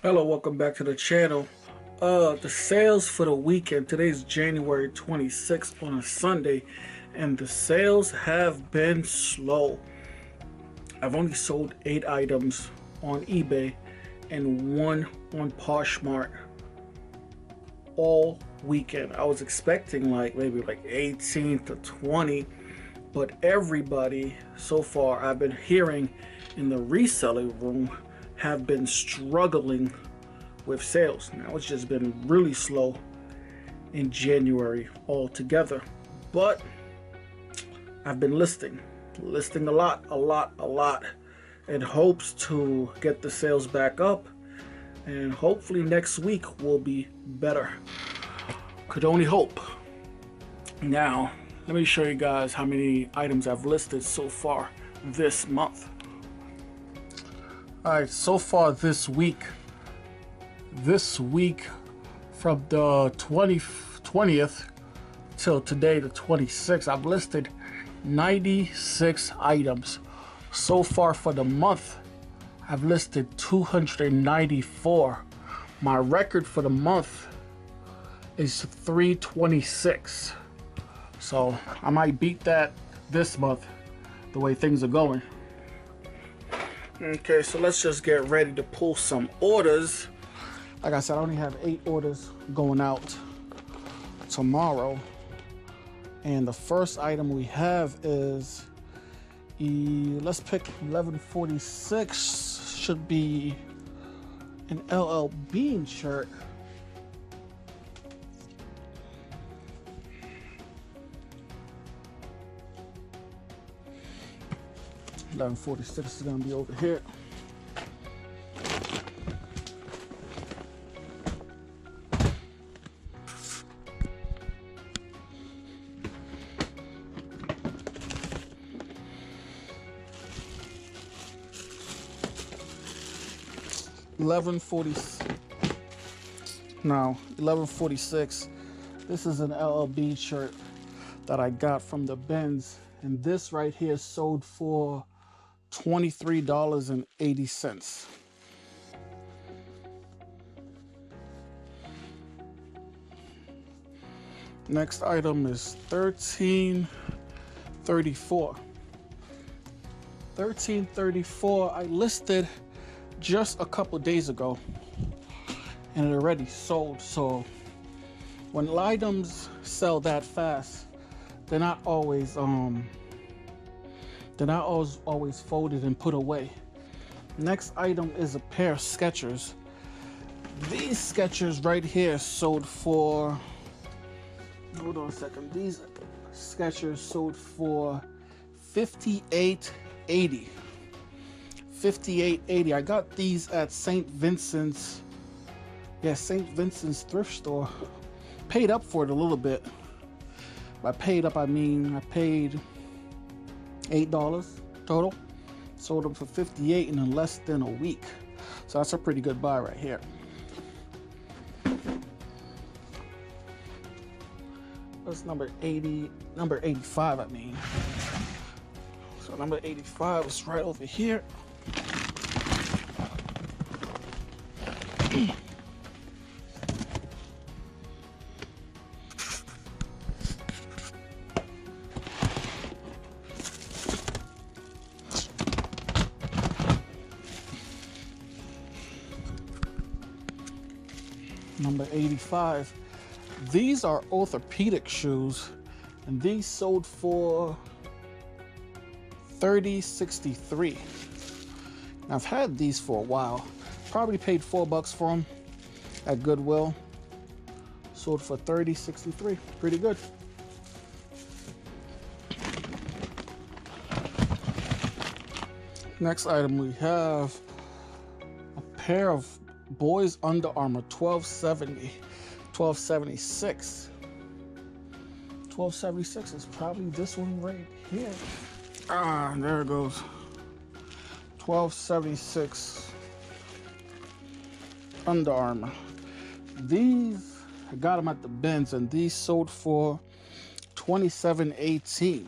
Hello, welcome back to the channel. The sales for the weekend. Today's January 26th on a Sunday, and the sales have been slow. I've only sold 8 items on eBay and 1 on Poshmark all weekend. I was expecting maybe 18 to 20, but everybody so far I've been hearing in the reselling room have been struggling with sales. Now it's just been really slow in January altogether, but I've been listing a lot in hopes to get the sales back up, and hopefully next week will be better. Could only hope. Now let me show you guys how many items I've listed so far this month. Alright, so far this week from the 20th till today, the 26th, I've listed 96 items. So far for the month, I've listed 294. My record for the month is 326. So I might beat that this month, the way things are going. Okay, so let's just get ready to pull some orders. Like I said, I only have 8 orders going out tomorrow. And the first item we have is, let's pick 1146. Should be an LL Bean shirt. $11.46 is gonna be over here. $11.46. This is an LLB shirt that I got from the bins, and this right here sold for $23.80. Next item is 1334. 1334 I listed just a couple days ago, and it already sold. So when items sell that fast, they're not always folded and put away. Next item is a pair of Skechers. These Skechers right here sold for, hold on a second, these Skechers sold for $58.80. $58.80. I got these at St. Vincent's. Yeah, St. Vincent's thrift store. Paid up for it a little bit. By paid up, I mean I paid $8 total. Sold them for $58 in less than a week. So that's a pretty good buy right here. That's number 85, I mean. So number 85 is right over here. Number 85. These are orthopedic shoes, and these sold for $30.63. Now, I've had these for a while. Probably paid $4 for them at Goodwill. Sold for $30.63. Pretty good. Next item we have a pair of boys Under Armour 1270, 1276. 1276 is probably this one right here. There it goes. 1276 Under Armour. These, I got them at the bins, and these sold for $27.18.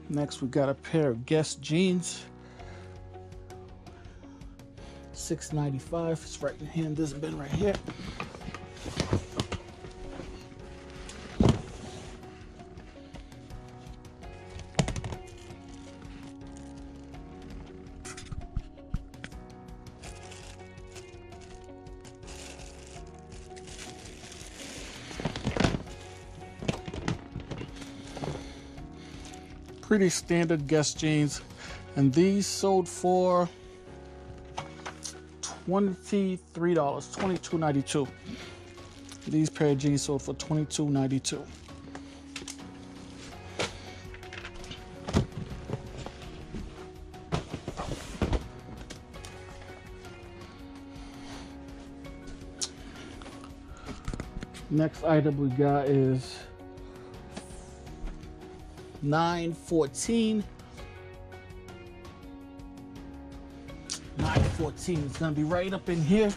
Next, we got a pair of Guess jeans. $6.95. It's right in here in this bin right here. Pretty standard Guess jeans, and these sold for $23, $22.92. These pair of jeans sold for $22.92. Next item we got is $9.14. $9.14. It's gonna be right up in here.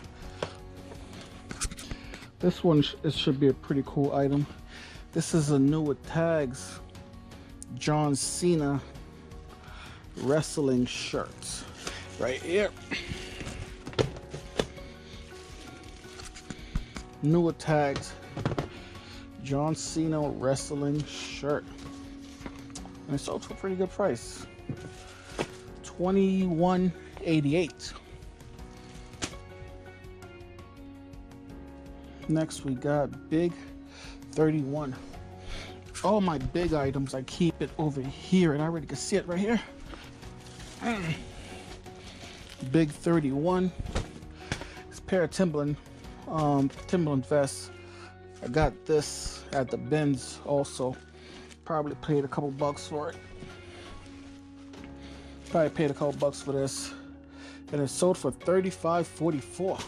This one it should be a pretty cool item. This is a new with tags John Cena wrestling shirts right here. New with tags John Cena wrestling shirt. And it sold for a pretty good price. $21.88. Next we got Big 31. All my big items, I keep it over here, and I already can see it right here. Big 31. It's a pair of Timberland vests. I got this at the bins also. Probably paid a couple bucks for it. Probably paid a couple bucks for this, and it sold for $35.44.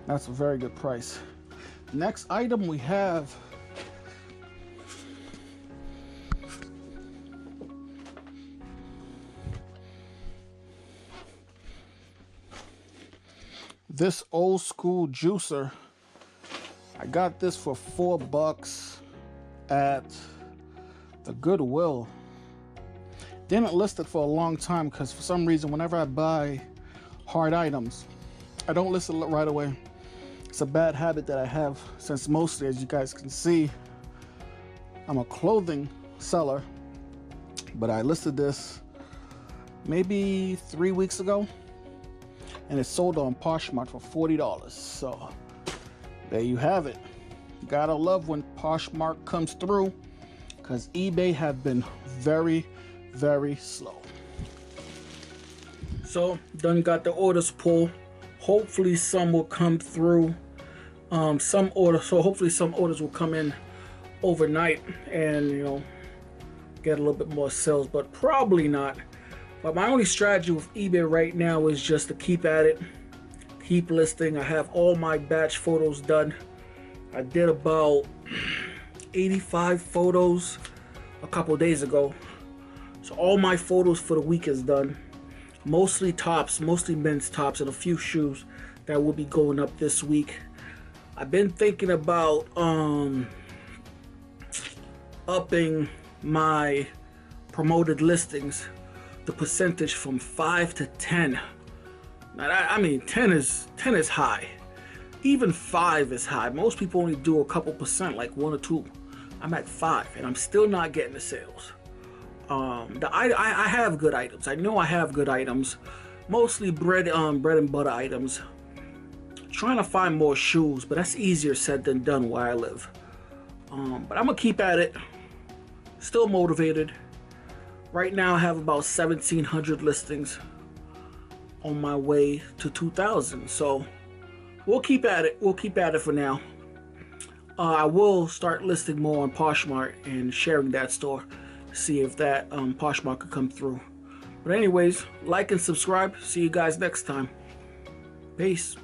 That's a very good price. Next item we have this old school juicer. I got this for $4 at the Goodwill. Didn't list it for a long time because for some reason whenever I buy hard items, I don't list it right away. It's a bad habit that I have, since mostly, as you guys can see, I'm a clothing seller. But I listed this maybe 3 weeks ago, and it sold on Poshmark for $40. So there you have it. Gotta love when Poshmark comes through, because eBay have been very, very slow. So done got the orders pulled. Hopefully some will come through. Hopefully some orders will come in overnight, and get a little bit more sales, but probably not. But my only strategy with eBay right now is just to keep at it, keep listing. I have all my batch photos done. I did about 85 photos a couple days ago, so all my photos for the week is done. Mostly tops, mostly men's tops, and a few shoes that will be going up this week. I've been thinking about upping my promoted listings, the percentage from 5 to 10. Now, I mean 10 is high. Even 5 is high. Most people only do a couple percent, like 1 or 2. I'm at 5, and I'm still not getting the sales. I have good items. I know I have good items, mostly bread and butter items. Trying to find more shoes, but that's easier said than done where I live. But I'm gonna keep at it. Still motivated. Right now I have about 1,700 listings, on my way to 2,000. So we'll keep at it. We'll keep at it for now. I will start listing more on Poshmark and sharing that store. See if that Poshmark could come through. But anyways, like and subscribe. See you guys next time. Peace.